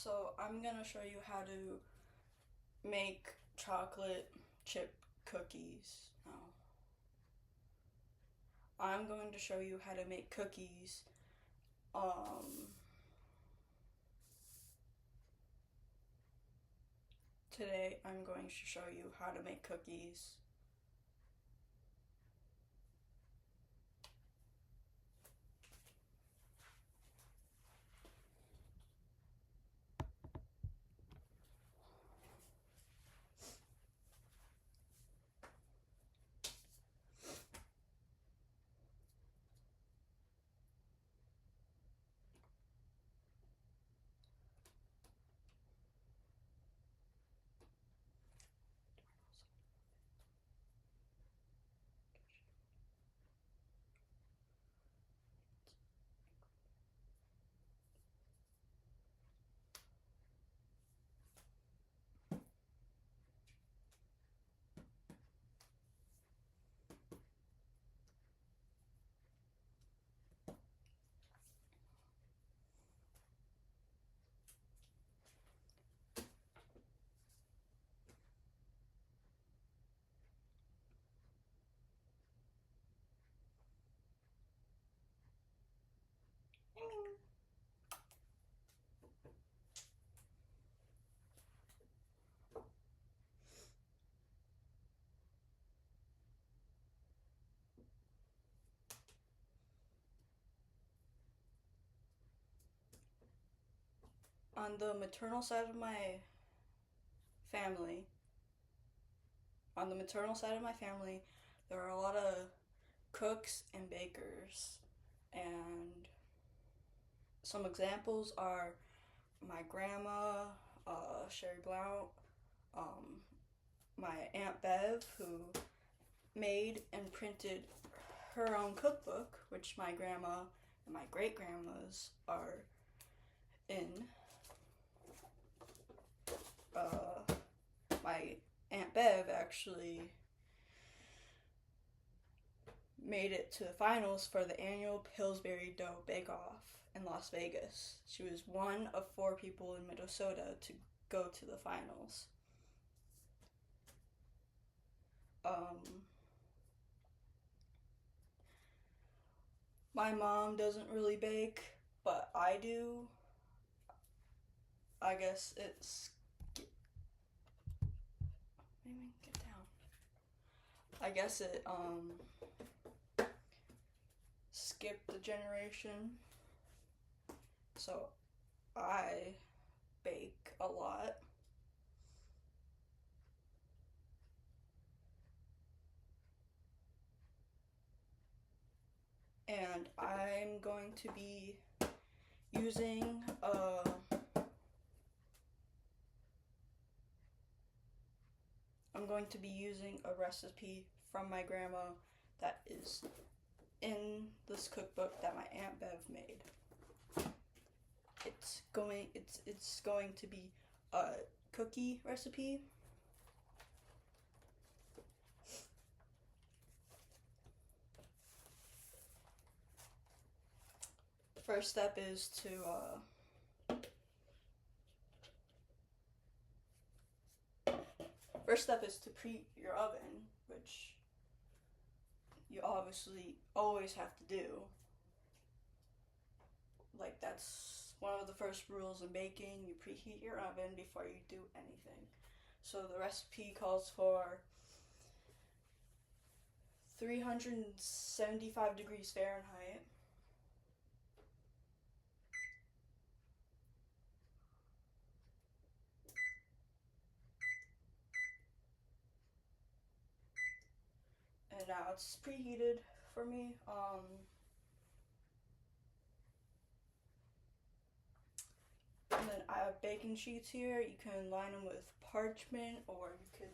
So I'm gonna show you how to make chocolate chip cookies now. I'm going to show you how to make cookies. Today I'm going to show you how to make cookies. On the maternal side of my family, there are a lot of cooks and bakers, and some examples are my grandma, Sherry Blount, um, my Aunt Bev, who made and printed her own cookbook, which my grandma and my great grandmas are in. My Aunt Bev actually made it to the finals for the annual Pillsbury Dough Bake Off in Las Vegas. She was one of 4 people in Minnesota to go to the finals. My mom doesn't really bake, but I do. I guess it's. Maybe get down. I guess it skipped the generation. So I bake a lot. And I'm going to be using a recipe from my grandma that is in this cookbook that my Aunt Bev made. It's going to be a cookie recipe. First step is to preheat your oven, which you obviously always have to do. Like, that's one of the first rules in baking. You preheat your oven before you do anything. So the recipe calls for 375 degrees Fahrenheit. And now it's preheated for me. And then I have baking sheets here. You can line them with parchment, or you could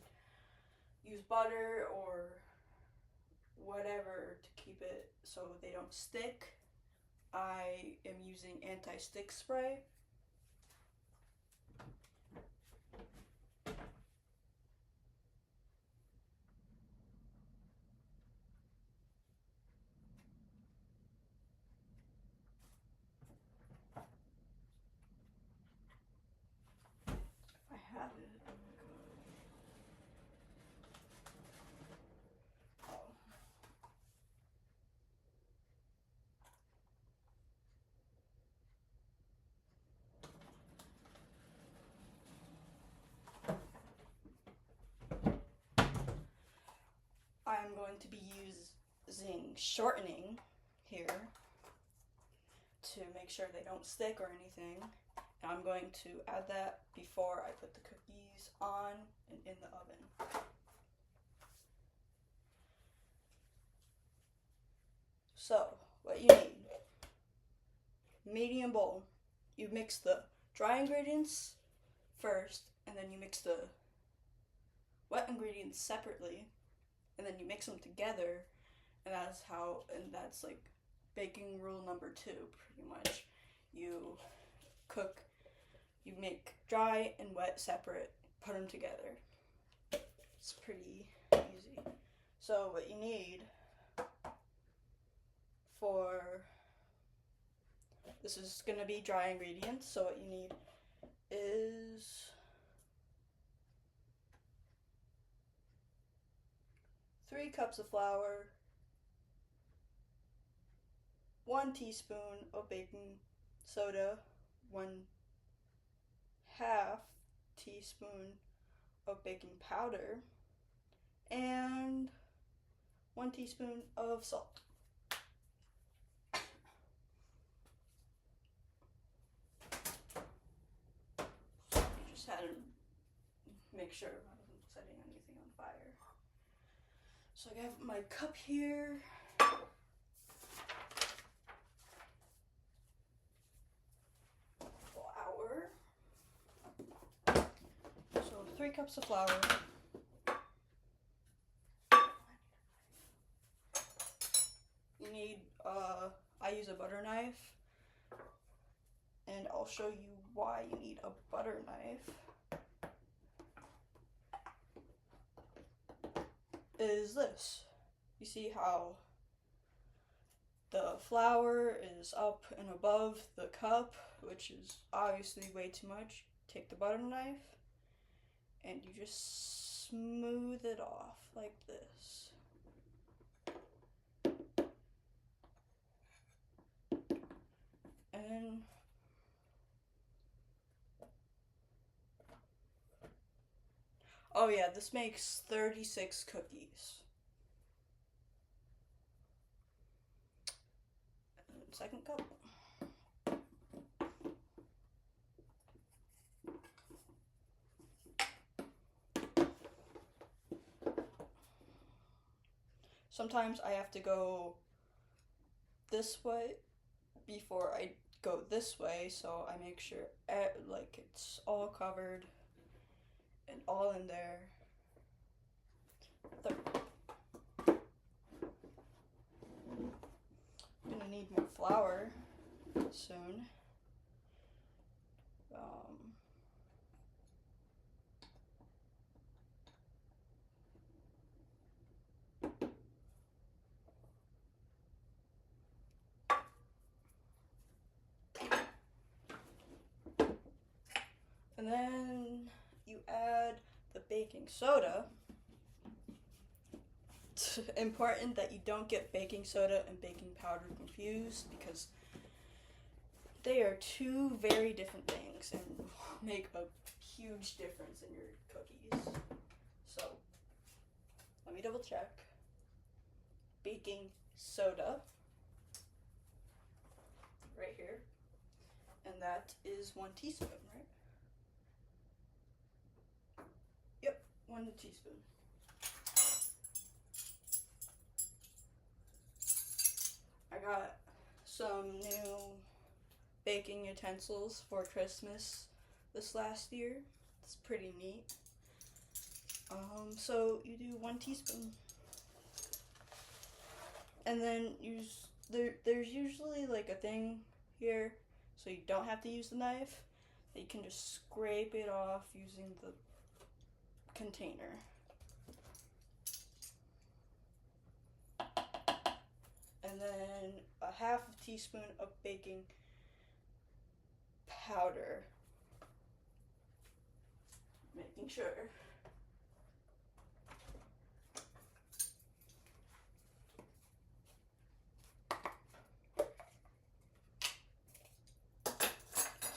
use butter or whatever to keep it so they don't stick. I am using anti-stick spray. I'm going to be using shortening here to make sure they don't stick or anything. And I'm going to add that before I put the cookies on and in the oven. So, what you need: medium bowl. You mix the dry ingredients first, and then you mix the wet ingredients separately, and then you mix them together, and that's like baking rule number 2, pretty much. You make dry and wet separate, put them together. It's pretty easy. So what you need this is going to be dry ingredients, so what you need is 3 cups of flour, 1 teaspoon of baking soda, 1/2 teaspoon of baking powder, and 1 teaspoon of salt. You just had to make sure I wasn't setting anything on fire. So I have my cup here. Flour. So 3 cups of flour. You need, I use a butter knife, and I'll show you why you need a butter knife. Is this. You see how the flour is up and above the cup, which is obviously way too much. Take the butter knife and you just smooth it off like this. And oh yeah, this makes 36 cookies. And second cup. Sometimes I have to go this way before I go this way, so I make sure like it's all covered and all in there. Third. I'm gonna need more flour soon. And then you add the baking soda. It's important that you don't get baking soda and baking powder confused, because they are 2 very different things and make a huge difference in your cookies. So, let me double check. Baking soda, right here, and that is 1 teaspoon, right? Yep, 1 teaspoon. I got some new baking utensils for Christmas this last year. It's pretty neat. So you do 1 teaspoon. And then there's usually like a thing here, so you don't have to use the knife. You can just scrape it off using the container. And then a 1/2 teaspoon of baking powder. Making sure.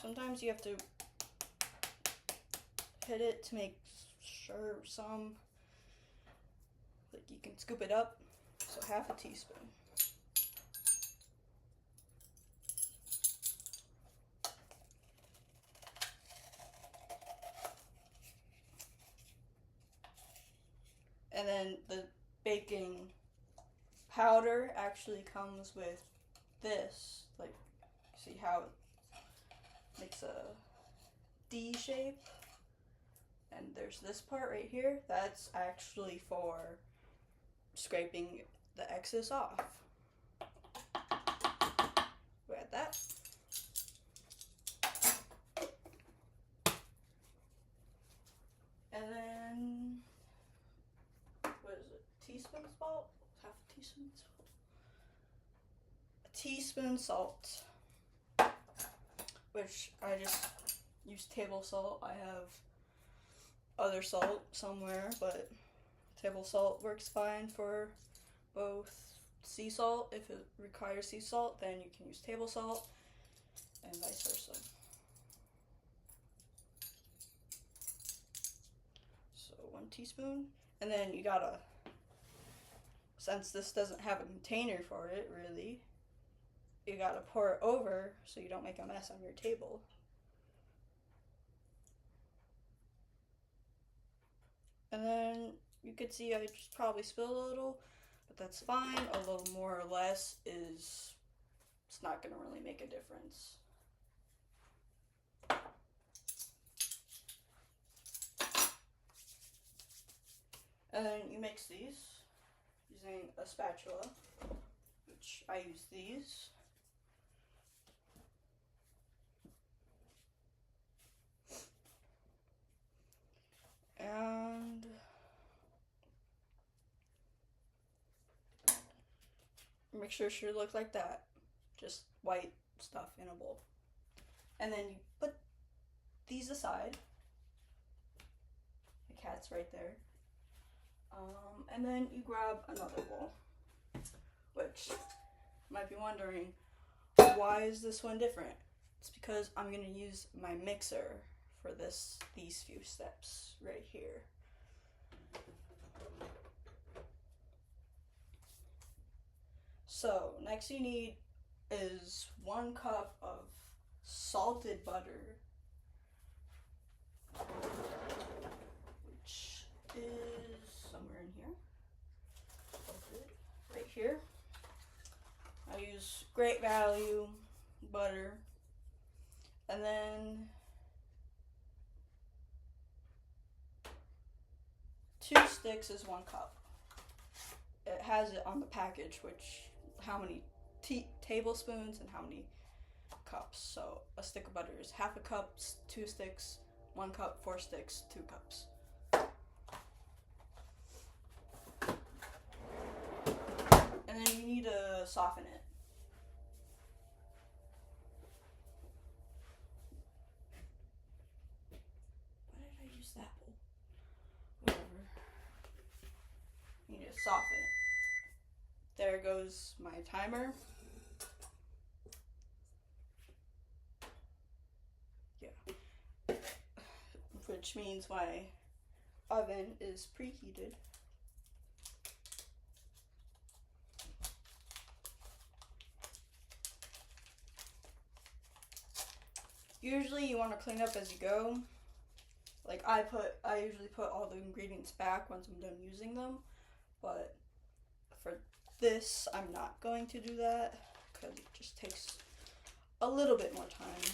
Sometimes you have to hit it to make sure some Like you can scoop it up, so half a teaspoon. And then the baking powder actually comes with this, like, see how it makes a D shape? And there's this part right here, that's actually for scraping the excess off. We add that. And then, what is it? Teaspoon salt? Half a teaspoon salt? A teaspoon salt. Which I just use table salt. I have other salt somewhere, but table salt works fine for both. Sea salt, if it requires sea salt, then you can use table salt, and vice versa. So 1 teaspoon, and then you gotta, since this doesn't have a container for it really, you gotta pour it over so you don't make a mess on your table. And then you could see I just probably spilled a little, but that's fine. A little more or less is, it's not gonna really make a difference. And then you mix these using a spatula, which I use these. And make sure it should look like that. Just white stuff in a bowl. And then you put these aside. The cat's right there. And then you grab another bowl, which you might be wondering, why is this one different? It's because I'm going to use my mixer for these few steps right here. So next you need is 1 cup of salted butter, which is somewhere in here, salted, right here. I use Great Value butter, and then 2 sticks is 1 cup. It has it on the package, which how many tablespoons and how many cups. So a stick of butter is half a cup, 2 sticks, 1 cup, 4 sticks, 2 cups. And then you need to soften it. Why did I use that bowl? Whatever. You need to soften it. There goes my timer. Yeah. Which means my oven is preheated. Usually you want to clean up as you go. Like I usually put all the ingredients back once I'm done using them, but for this I'm not going to do that because it just takes a little bit more time.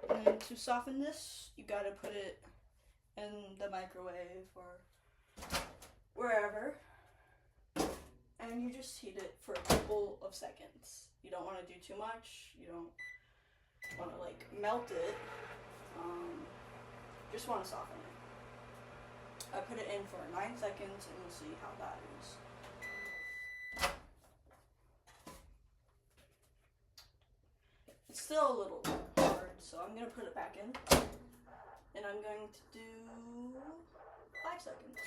And to soften this, you gotta put it in the microwave or wherever, and you just heat it for a couple of seconds. You don't want to do too much. You don't want to like melt it. Just want to soften it. I put it in for 9 seconds and we'll see how that is. It's still a little hard, so I'm going to put it back in. And I'm going to do 5 seconds.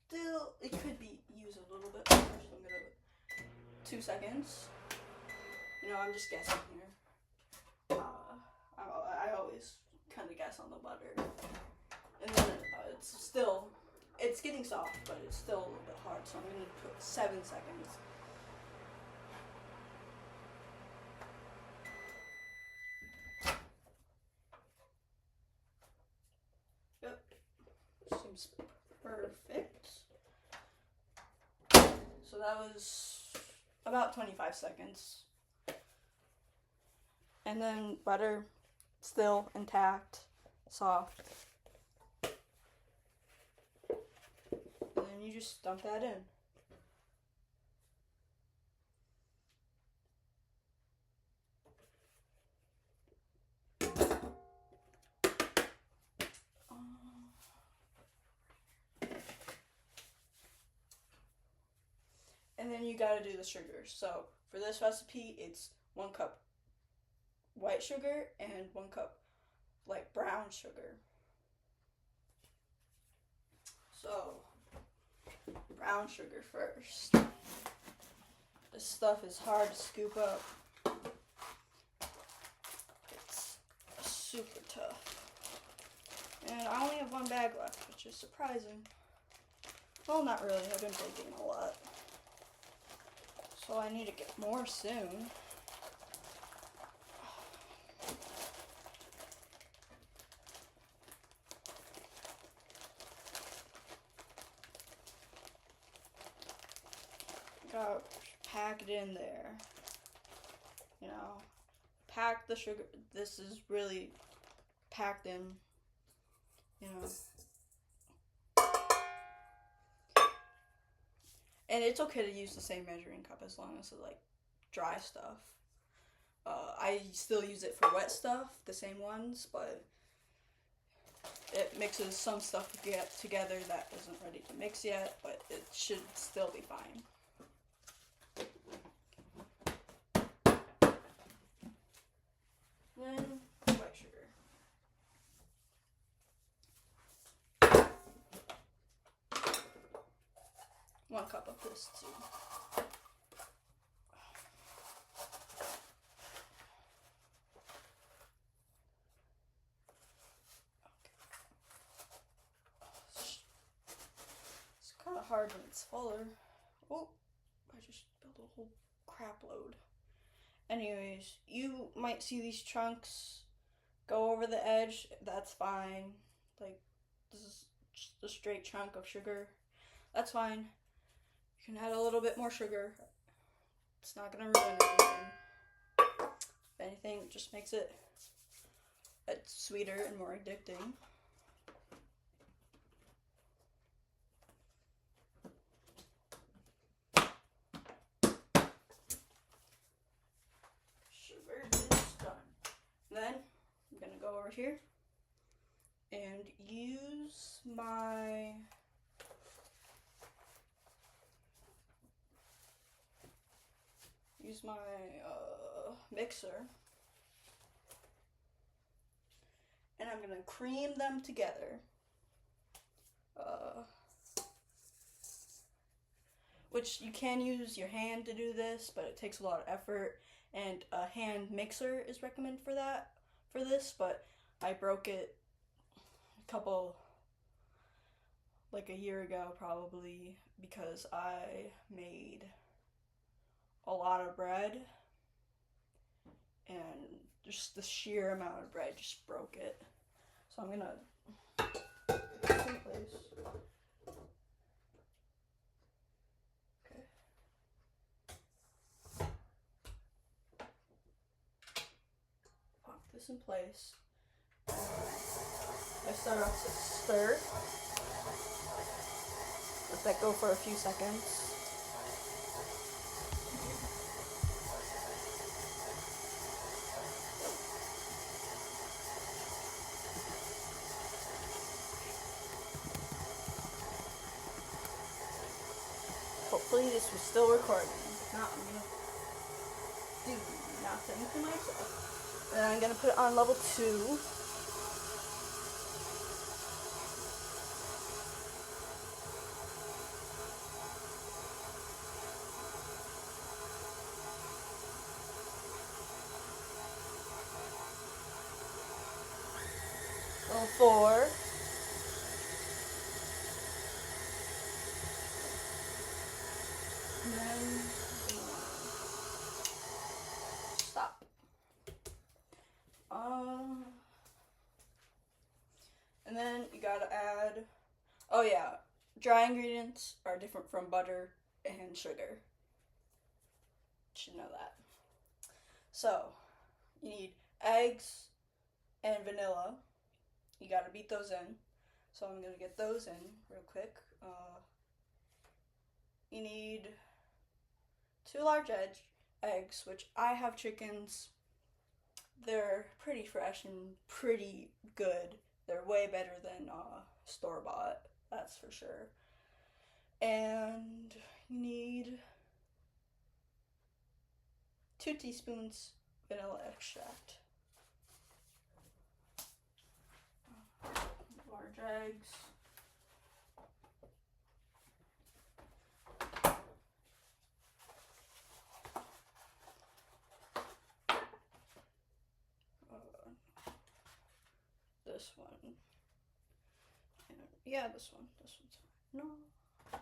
Still, it could be used a little bit more, so I'm going to 2 seconds. You know, I'm just guessing here. I always kind of guess on the butter. And then it's getting soft, but it's still a little bit hard, so I'm going to put 7 seconds. Yep, seems perfect. So that was about 25 seconds. And then butter, still intact, soft. And then you just dump that in. And then you gotta do the sugar. So for this recipe, it's 1 cup white sugar and 1 cup like brown sugar. So brown sugar first. This stuff is hard to scoop up. It's super tough. And I only have 1 bag left, which is surprising. Well, not really. I've been baking a lot. So I need to get more soon. Gotta pack it in there. You know, pack the sugar. This is really packed in, you know. And it's okay to use the same measuring cup as long as it's like dry stuff. I still use it for wet stuff, the same ones, but it mixes some stuff together that isn't ready to mix yet, but it should still be fine. Then white sugar. One cup of this too. It's kind of hard when it's fuller. Oh, I just built a whole crap load. Anyways, you might see these chunks go over the edge. That's fine. Like, this is just a straight chunk of sugar. That's fine. You can add a little bit more sugar. It's not gonna ruin anything. If anything, it just makes it sweeter and more addicting. Sugar is done. Then I'm gonna go over here and use my mixer, and I'm gonna cream them together. Which you can use your hand to do this, but it takes a lot of effort, and a hand mixer is recommended for this, but I broke it like a year ago probably, because I made a lot of bread, and just the sheer amount of bread just broke it. So I'm gonna put this in place. Okay. Pop this in place. I start off to stir. Let that go for a few seconds. Hopefully this was still recording. If not, I'm gonna do nothing to myself. And I'm gonna put it on level 2. Level 4. And then stop. And then you gotta add, oh yeah, dry ingredients are different from butter and sugar. You should know that. So, you need eggs and vanilla. You gotta beat those in. So I'm gonna get those in real quick. You need 2 large eggs, which I have chickens. They're pretty fresh and pretty good. They're way better than store-bought, that's for sure. And you need 2 teaspoons vanilla extract. Large eggs. This one. Yeah, this one. This one's fine. No.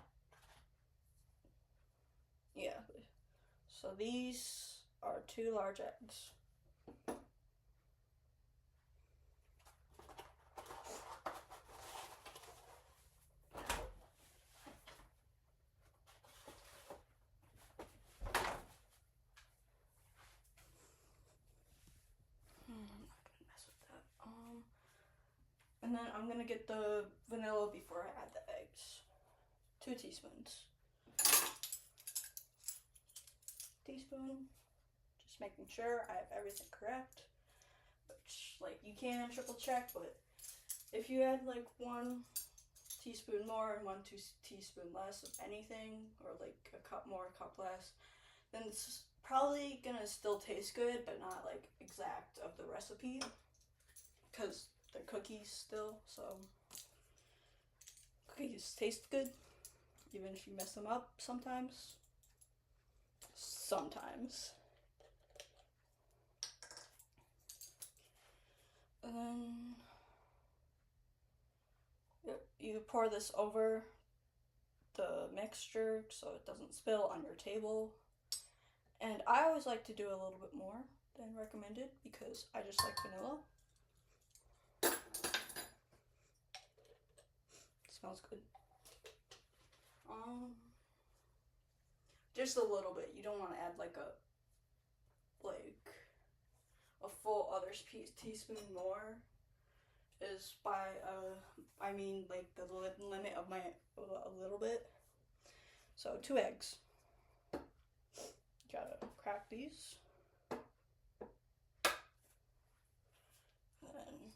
Yeah. So these are 2 large eggs. And then I'm gonna get the vanilla before I add the eggs. 2 teaspoons. Teaspoon. Just making sure I have everything correct. Which, like, you can triple check, but if you add like 1 teaspoon more and 1 teaspoon less of anything, or like a cup more, a cup less, then it's probably gonna still taste good, but not like exact of the recipe. Because they're cookies still, so cookies taste good, even if you mess them up sometimes. Sometimes. And then you pour this over the mixture so it doesn't spill on your table. And I always like to do a little bit more than recommended because I just like vanilla. Smells good. Just a little bit. You don't want to add like a full other teaspoon more. Is by I mean like the limit of my a little bit. So 2 eggs. Gotta crack these. And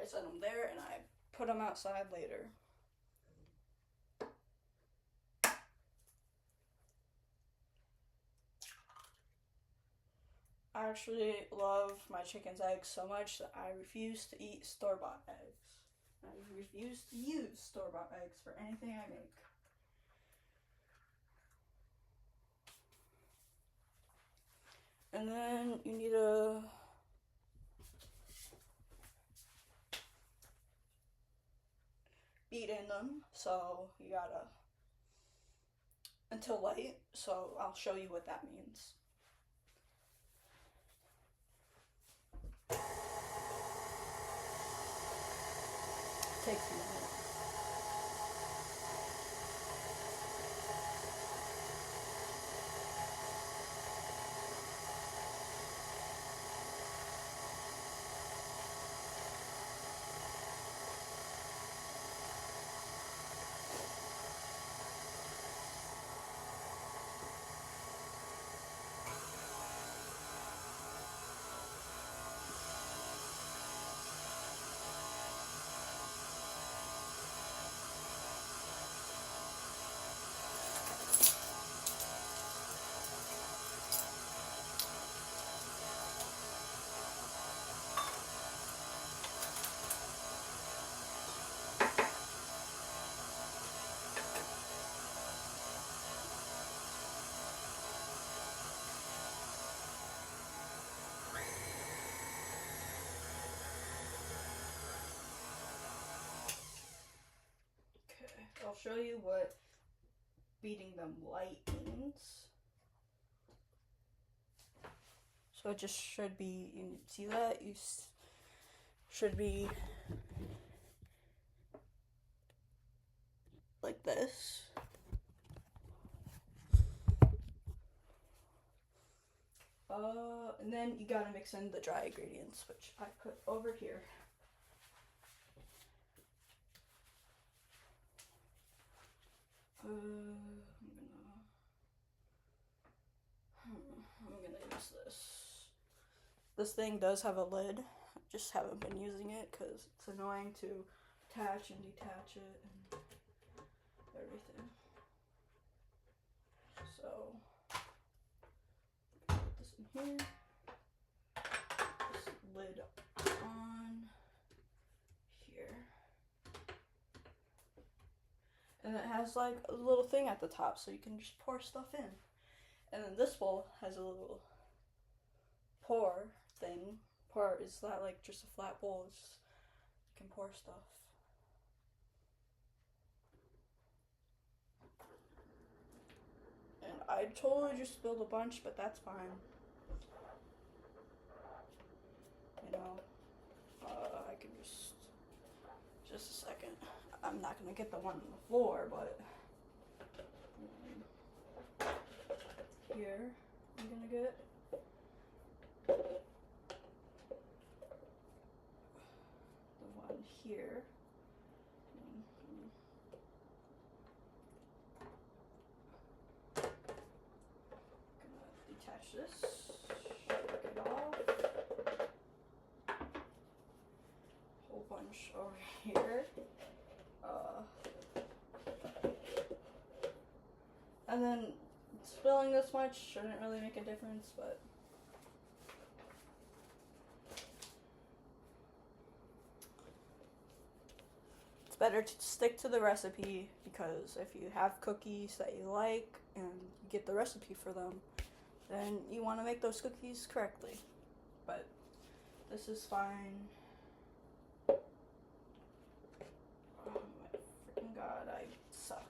I set them there and I put them outside later. I actually love my chicken's eggs so much that I refuse to eat store-bought eggs. I refuse to use store-bought eggs for anything I make. And then you need to beat in them, so you gotta until light, so I'll show you what that means. Takes a minute. show you what beating them light means. So it just should be, you see that? You should be like this. And then you gotta mix in the dry ingredients, which I put over here. I'm gonna use this. This thing does have a lid. I just haven't been using it because it's annoying to attach and detach it and everything. So, put this in here. This lid on here. And it has like a little thing at the top so you can just pour stuff in. And then this bowl has a little pour thing. Pour is that like just a flat bowl? It's just, you can pour stuff. And I totally just spilled a bunch, but that's fine. You know, I can just a second. I'm not gonna get the one on the floor, but here I'm gonna get the one here. Gonna detach this, shake it off. Whole bunch over here. And then spilling this much shouldn't really make a difference, but it's better to stick to the recipe, because if you have cookies that you like and you get the recipe for them, then you want to make those cookies correctly. But this is fine. Oh my freaking god, I suck.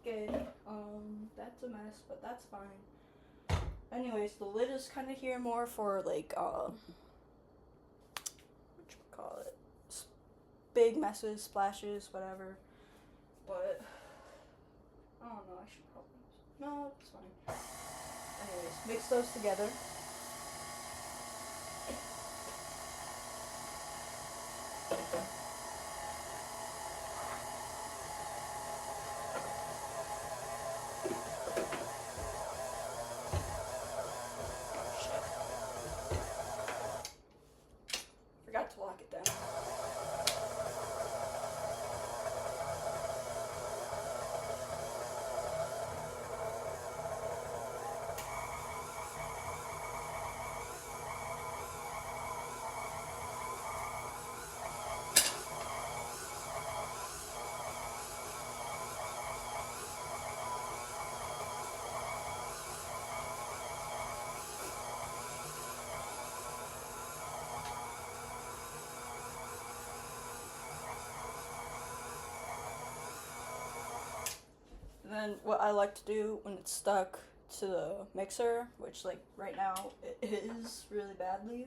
Okay, that's a mess, but that's fine. Anyways, the lid is kind of here more for like, what you call it? Big messes, splashes, whatever. But, I don't know, I should probably, no, it's fine. Anyways, mix those together. Forgot to lock it down. And then what I like to do when it's stuck to the mixer, which like right now it is really badly,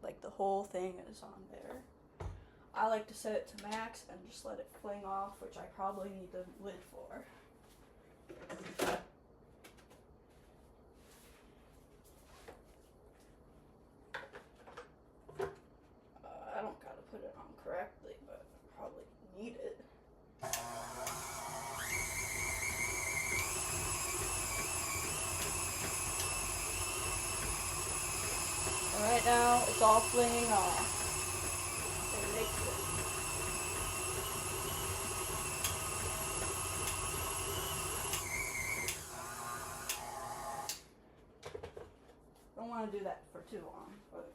like the whole thing is on there, I like to set it to max and just let it fling off, which I probably need the lid for. I don't gotta put it on correctly, but I probably need it. And right now, it's all flinging off. It makes it. Don't want to do that for too long, but.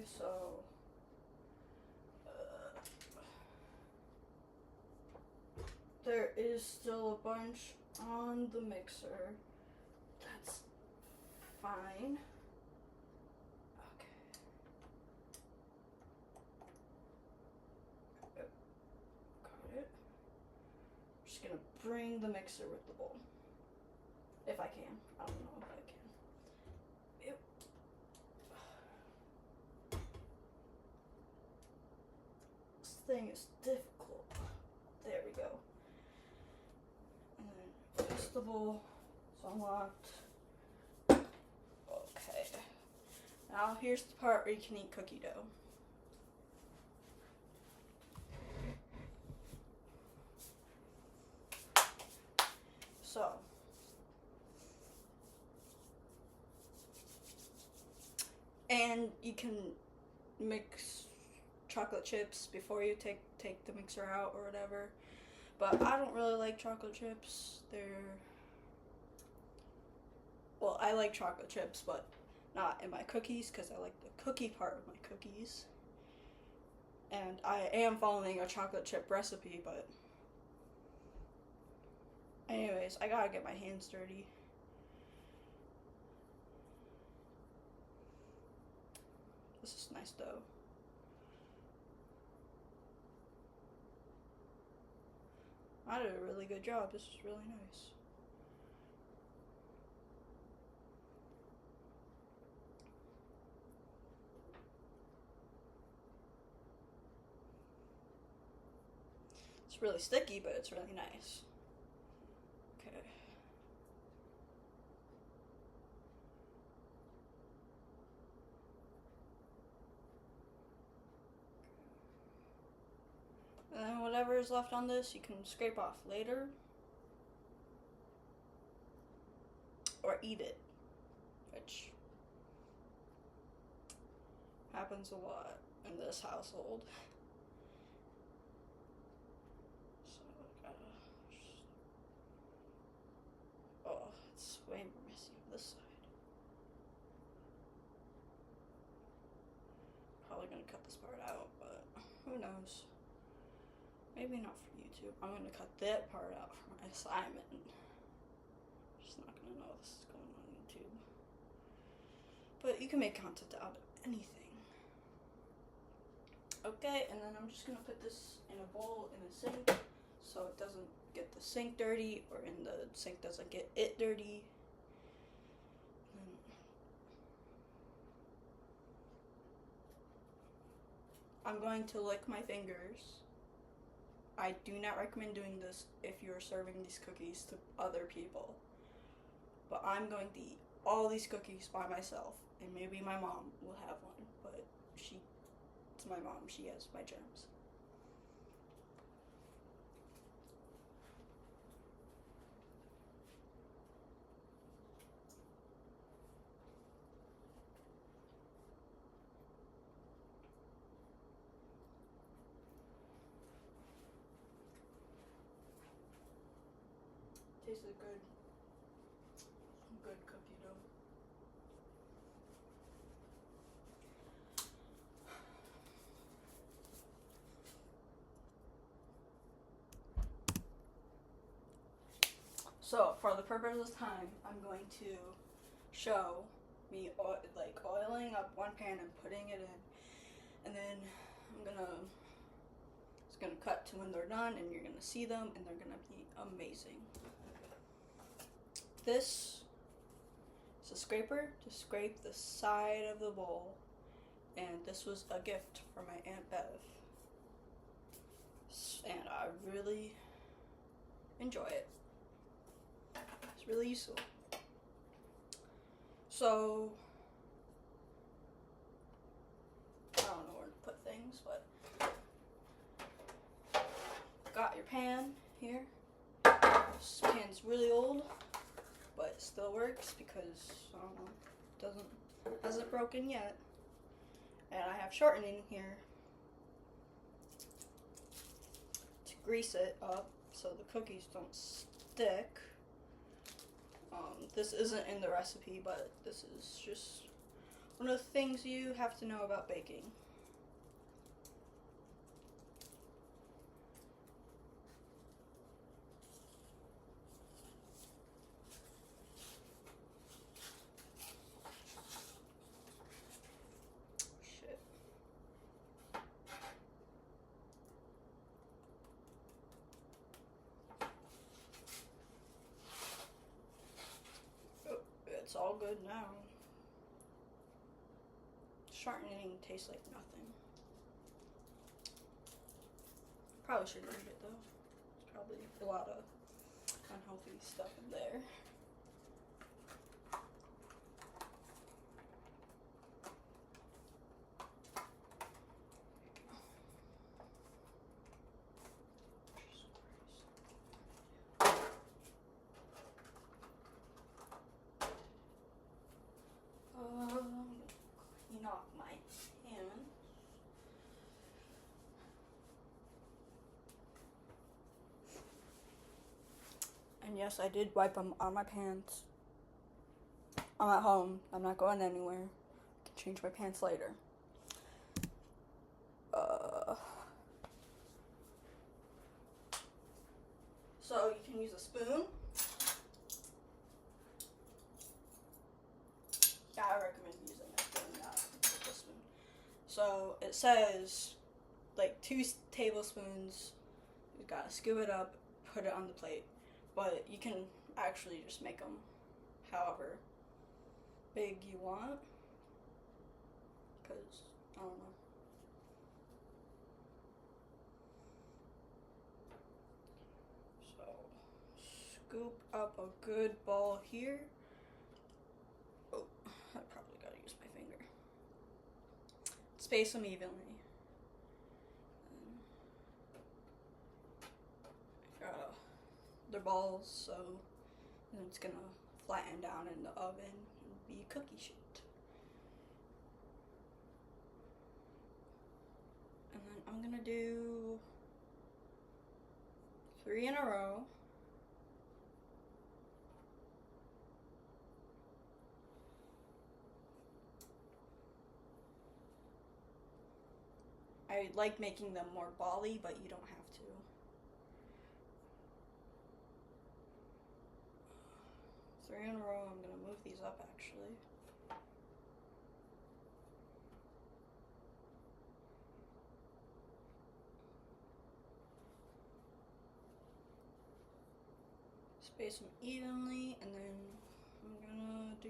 so there is still a bunch on the mixer. That's fine. Okay. Got it. I'm just gonna bring the mixer with the bowl. If I can. I don't know if I can. Ew. This thing is difficult. There we go. And then twist the bowl. It's unlocked. Okay. Now here's the part where you can eat cookie dough. So, and you can mix chocolate chips before you take the mixer out or whatever. But I don't really like chocolate chips. Well, I like chocolate chips, but not in my cookies because I like the cookie part of my cookies. And I am following a chocolate chip recipe, but anyways, I gotta get my hands dirty. This is nice dough. I did a really good job. This is really nice. It's really sticky, but it's really nice. Okay. And then whatever is left on this, you can scrape off later. Or eat it. Which happens a lot in this household. Oh, it's way more messy on this side. Probably gonna cut this part out, but who knows? Maybe not for YouTube. I'm gonna cut that part out for my assignment. Just not gonna know this is going on YouTube. But you can make content out of anything. Okay, and then I'm just gonna put this in a bowl in a sink so it doesn't get the sink dirty, or in the sink doesn't get it dirty. I'm going to lick my fingers. I do not recommend doing this if you're serving these cookies to other people. But I'm going to eat all these cookies by myself, and maybe my mom will have one, but it's my mom, she has my germs. Tasted good. Some good cookie dough. So, for the purpose of time, I'm going to show me oiling up one pan and putting it in, and then it's gonna cut to when they're done, and you're gonna see them, and they're gonna be amazing. This is a scraper to scrape the side of the bowl, and this was a gift from my Aunt Bev, and I really enjoy it. It's really useful. So, I don't know where to put things, but got your pan here. This pan's really old, but it still works because, I don't know, hasn't broken yet. And I have shortening here to grease it up so the cookies don't stick. This isn't in the recipe, but this is just one of the things you have to know about baking. Shit. Oh, it's all good now. Shortening tastes like nothing. Probably should eat it though. There's probably a lot of unhealthy stuff in there. Clean off my hands. And yes, I did wipe them on my pants. I'm at home. I'm not going anywhere. I can change my pants later. So you can use a spoon. Yeah, I recommend using a spoon, not a spoon. So it says like 2 tablespoons. You gotta scoop it up, put it on the plate. But you can actually just make them however big you want. Because, I don't know. So, scoop up a good ball here. Oh, I probably gotta use my finger. Space them evenly. They're balls, so then it's gonna flatten down in the oven and be cookie shit. And then I'm gonna do 3 in a row. I like making them more bally, but you don't have to. Three in a row. I'm gonna move these up actually. Space them evenly, and then I'm gonna do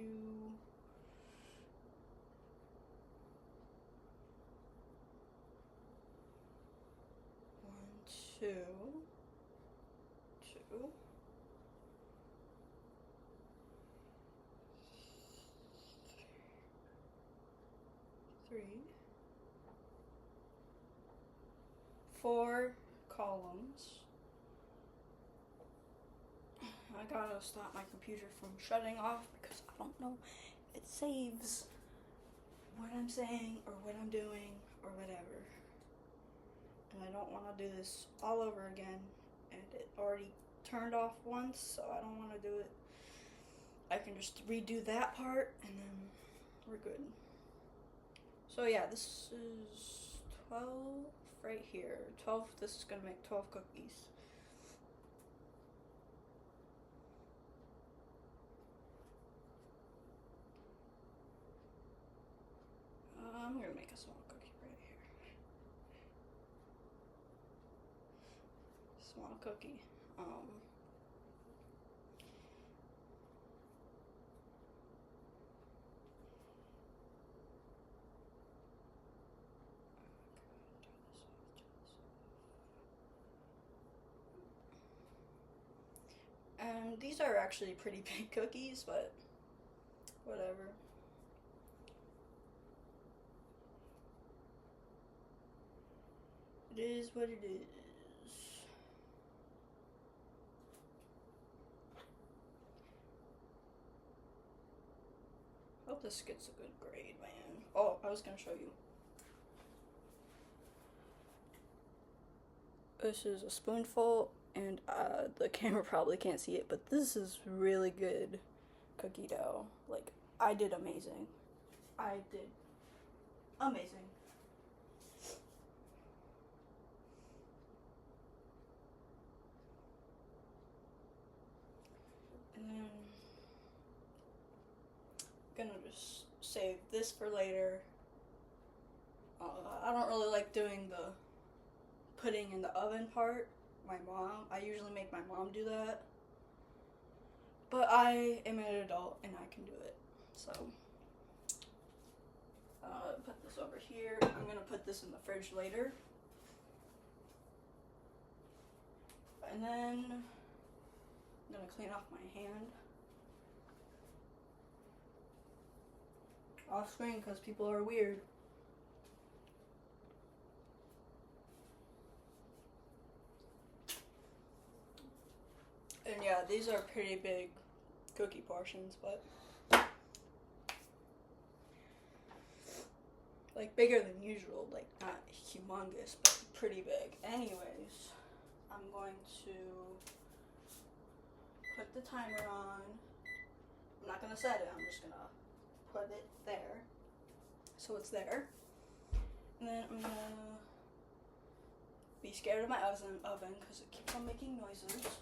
one, two, 3, 4 columns. I gotta stop my computer from shutting off because I don't know if it saves what I'm saying or what I'm doing or whatever. And I don't want to do this all over again, and it already turned off once, so I don't want to do it. I can just redo that part and then we're good. So yeah, this is 12 right here. 12, this is gonna make 12 cookies. I'm gonna make a small cookie right here. Small cookie. And these are actually pretty big cookies, but whatever. It is what it is. Hope this gets a good grade, man. Oh, I was gonna show you. This is a spoonful, and the camera probably can't see it, but this is really good cookie dough. Like, I did amazing. I did amazing. And then I'm gonna just save this for later. I don't really like doing the putting in the oven part. I usually make my mom do that. But I am an adult and I can do it. So, put this over here. I'm gonna put this in the fridge later. And then I'm gonna clean off my hand. Off screen because people are weird. And yeah, these are pretty big cookie portions, but like bigger than usual, like not humongous, but pretty big. Anyways, I'm going to put the timer on. I'm not gonna set it, I'm just gonna put it there. So it's there. And then I'm gonna be scared of my oven because it keeps on making noises.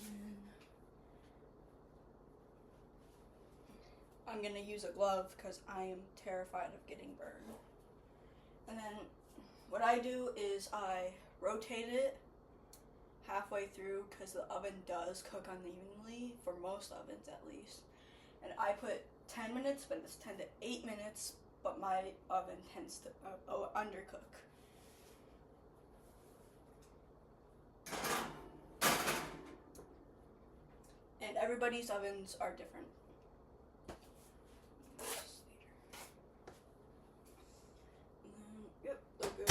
And I'm gonna use a glove because I am terrified of getting burned. And then what I do is I rotate it halfway through because the oven does cook unevenly, for most ovens at least. And I put 10 minutes, but it's 10 to 8 minutes, but my oven tends to undercook. And everybody's ovens are different. Yep, they're good.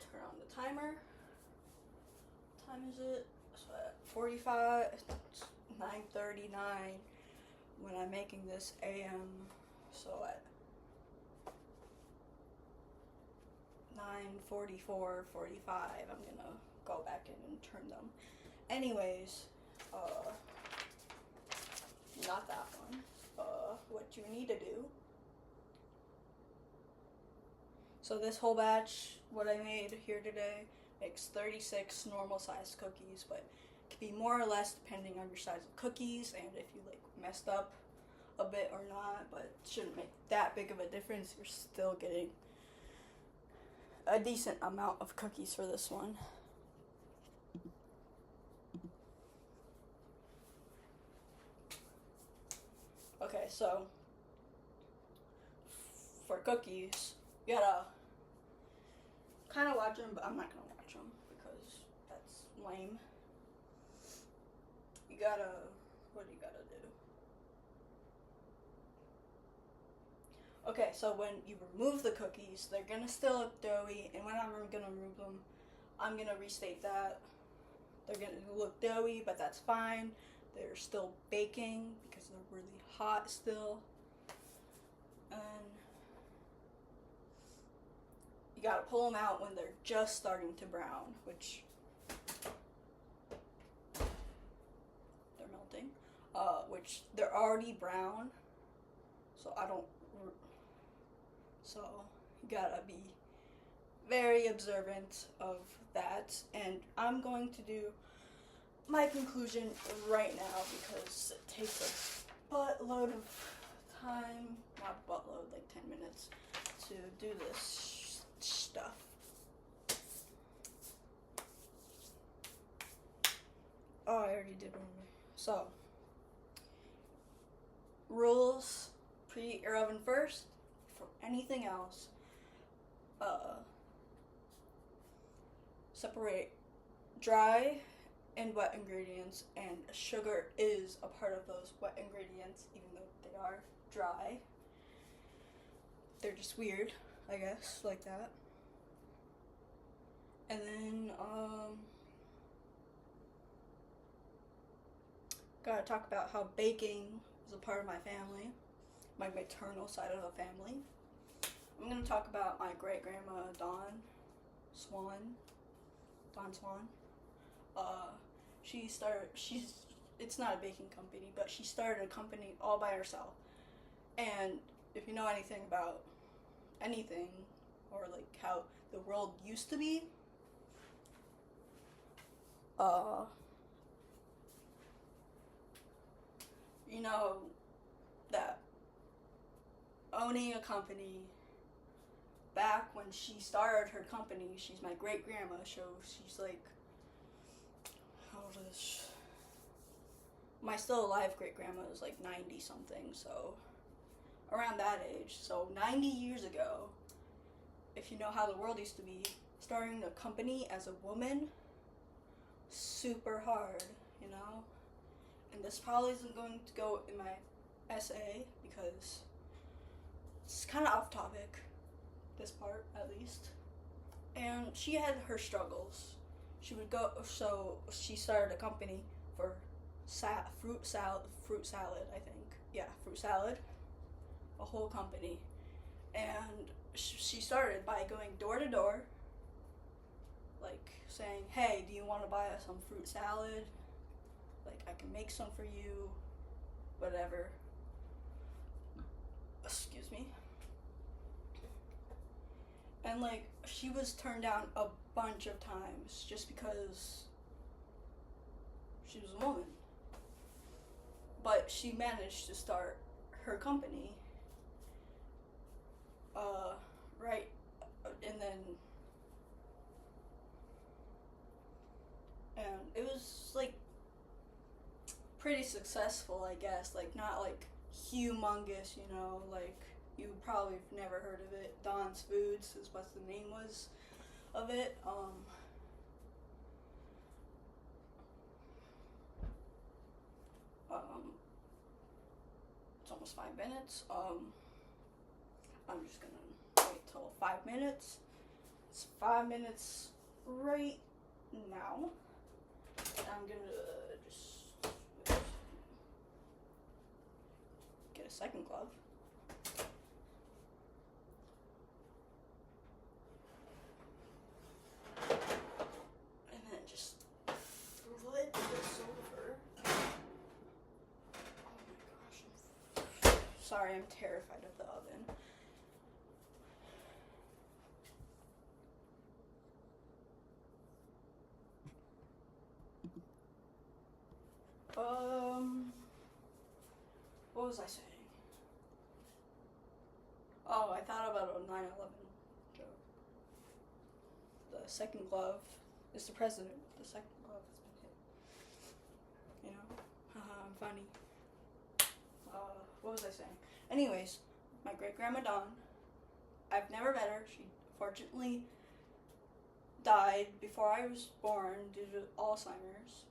Turn on the timer. What time is it? So at 45, 9:39 when I'm making this AM. So at 9:44, 45, I'm gonna go back in and turn them. Anyways, not that one. What you need to do. So this whole batch, what I made here today, makes 36 normal sized cookies, but it can be more or less depending on your size of cookies and if you like messed up a bit or not, but it shouldn't make that big of a difference. You're still getting a decent amount of cookies for this one. Okay, so for cookies, you gotta kind of watch them, but I'm not gonna watch them because that's lame. What do you gotta do? Okay, so when you remove the cookies, they're gonna still look doughy, and when I'm gonna remove them, I'm gonna restate that. They're gonna look doughy, but that's fine. They're still baking because they're really hot still. And you gotta pull them out when they're just starting to brown, which they're melting, which they're already brown, so so you gotta be very observant of that. And I'm going to do my conclusion right now because it takes a buttload of time, not buttload, like 10 minutes to do this stuff. Oh, I already did one. So, rules: preheat your oven first. For anything else, separate dry and wet ingredients, and sugar is a part of those wet ingredients, even though they are dry. They're just weird, I guess, like that. And then, gotta talk about how baking is a part of my family, my maternal side of the family. I'm gonna talk about my great-grandma, Dawn Swan. it's not a baking company, but she started a company all by herself. And if you know anything about anything, or like how the world used to be, uh, you know that owning a company back when she started her company, she's my great grandma, so she's like, how old is she? My still alive great grandma is like 90 something, so around that age. So 90 years ago, if you know how the world used to be, starting a company as a woman, super hard, you know? And this probably isn't going to go in my essay because it's kind of off topic, this part at least. And she had her struggles. She would go, so she started a company for fruit salad, I think. Yeah, fruit salad, a whole company. And she started by going door to door, like saying, hey, do you want to buy some fruit salad? Like, I can make some for you, whatever. Excuse me. And like, she was turned down a bunch of times just because she was a woman. But she managed to start her company, right, and it was like pretty successful, I guess. Like, not like humongous, you know, like you probably have never heard of it. Don's Foods is what the name was of it. It's almost 5 minutes. I'm just gonna wait till 5 minutes. It's 5 minutes right now. I'm gonna just get a second glove. And then just flip this over. Oh my gosh, sorry, I'm terrified of the oven. What was I saying? Oh, I thought about a 9/11 joke. The second glove is the president. The second glove has been hit. You know? Haha, I'm funny. What was I saying? Anyways, my great grandma Dawn, I've never met her. She fortunately died before I was born due to Alzheimer's,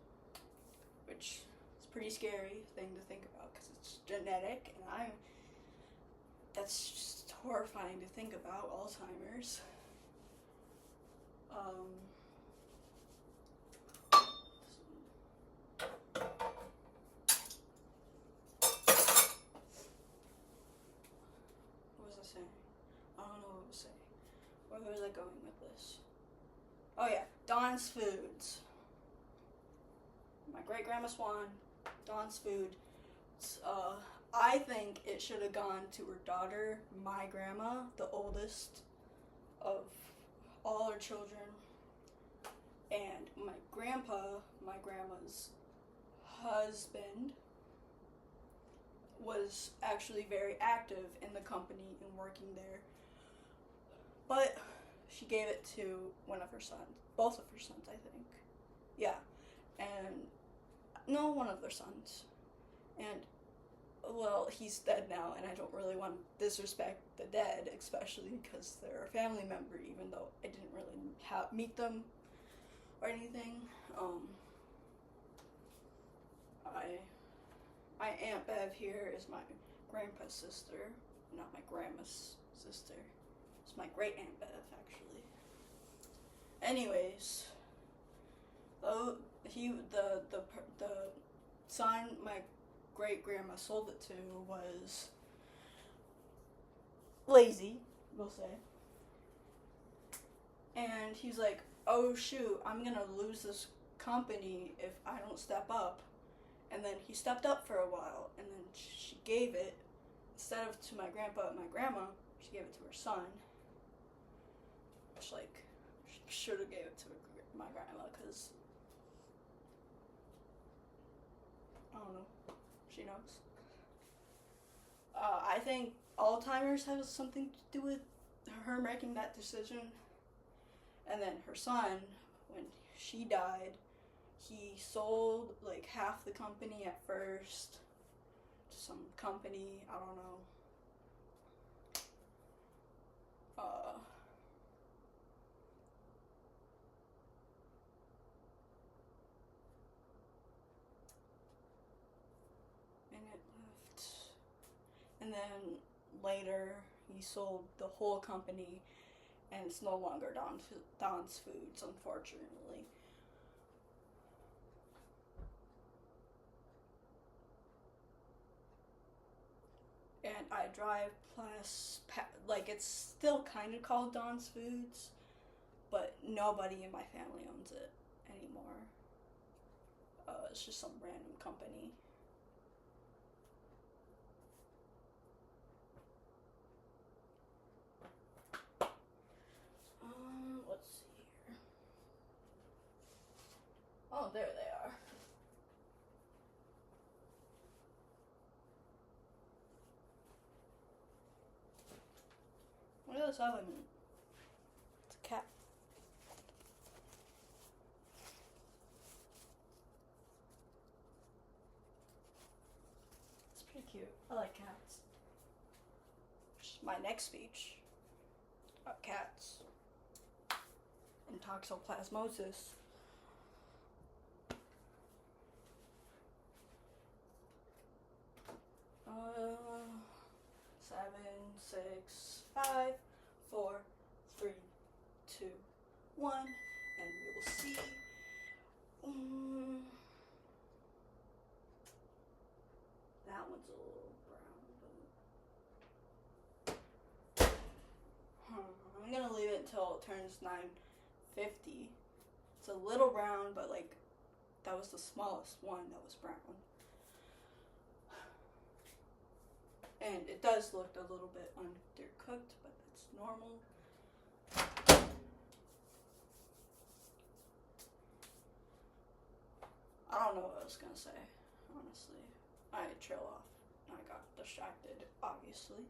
which is a pretty scary thing to think about because it's genetic, and that's just horrifying to think about, Alzheimer's. What was I saying? I don't know what I was saying. Where was I going with this? Oh yeah, Don's Foods. My great grandma Swan, Don's Food. I think it should have gone to her daughter, my grandma, the oldest of all her children. And my grandpa, my grandma's husband, was actually very active in the company and working there. But she gave it to one of her sons. Both of her sons, I think. Yeah. And no, one of their sons. And well, he's dead now, and I don't really want to disrespect the dead, especially because they're a family member, even though I didn't really meet them or anything. My Aunt Bev here is my grandpa's sister, not my grandma's sister. It's my great Aunt Bev, actually. Anyways, the son my great grandma sold it to was lazy, we'll say. And he's like, oh shoot, I'm gonna lose this company if I don't step up And then he stepped up for a while, and then she gave it, instead of to my grandpa and my grandma, she gave it to her son. Which, like, should have gave it to my grandma, because, I don't know, she knows. I think Alzheimer's has something to do with her making that decision. And then her son, when she died, he sold like half the company at first to some company, I don't know. And it left. And then later, he sold the whole company, and it's no longer Don's Foods, unfortunately. And I drive past, like, it's still kind of called Don's Foods, but nobody in my family owns it anymore. It's just some random company. Let's see here. Oh, there they are. Look at this oven. It's a cat. It's pretty cute. I like cats. My next speech about cats and toxoplasmosis. Seven, 6, 5, 4, 3, 2, 1, and we will see. That one's a little brown. I'm gonna leave it until it turns 950. It's a little brown, but like that was the smallest one that was brown. And it does look a little bit undercooked, but that's normal. I don't know what I was gonna say, honestly. I trail off. I got distracted, obviously.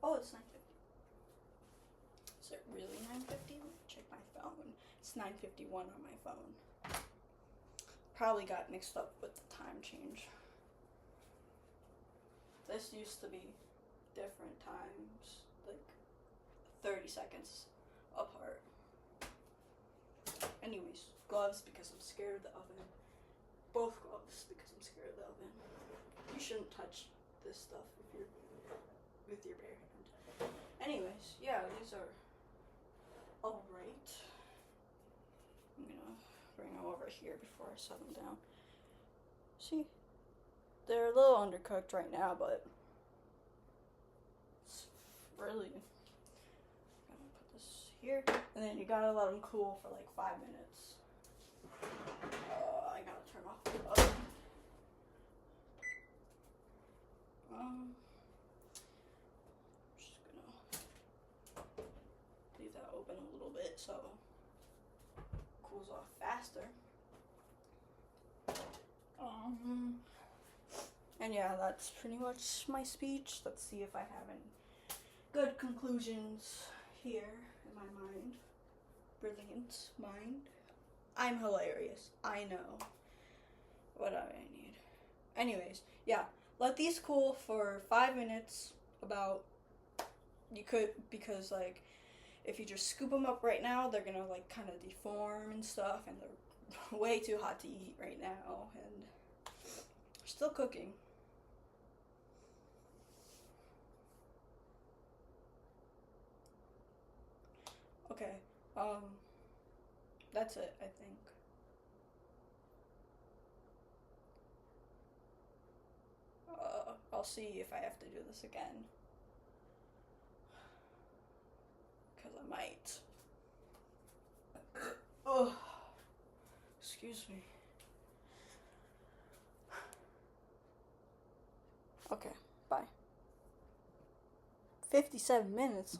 Oh, it's 9:50. Is it really 9:50? Let me check my phone. It's 9:51 on my phone. Probably got mixed up with the time change. This used to be different times, like 30 seconds apart. Anyways, gloves because I'm scared of the oven. Both gloves because I'm scared of the oven. You shouldn't touch this stuff if you're with your bare hand. Anyways, yeah, these are alright. I'm gonna bring them over here before I set them down. See? They're a little undercooked right now, but it's really. I'm gonna put this here, and then you gotta let them cool for like 5 minutes. I gotta turn off the oven. I'm just gonna leave that open a little bit so it cools off faster. And yeah, that's pretty much my speech. Let's see if I have any good conclusions here in my mind. Brilliant mind. I'm hilarious. I know. What do I need? Anyways, yeah. Let these cool for 5 minutes. About. You could, because like, if you just scoop them up right now, they're gonna like kind of deform and stuff, and they're way too hot to eat right now, and they're still cooking. Okay, that's it, I think. I'll see if I have to do this again. Because I might. Oh, excuse me. Okay, bye. 57 minutes.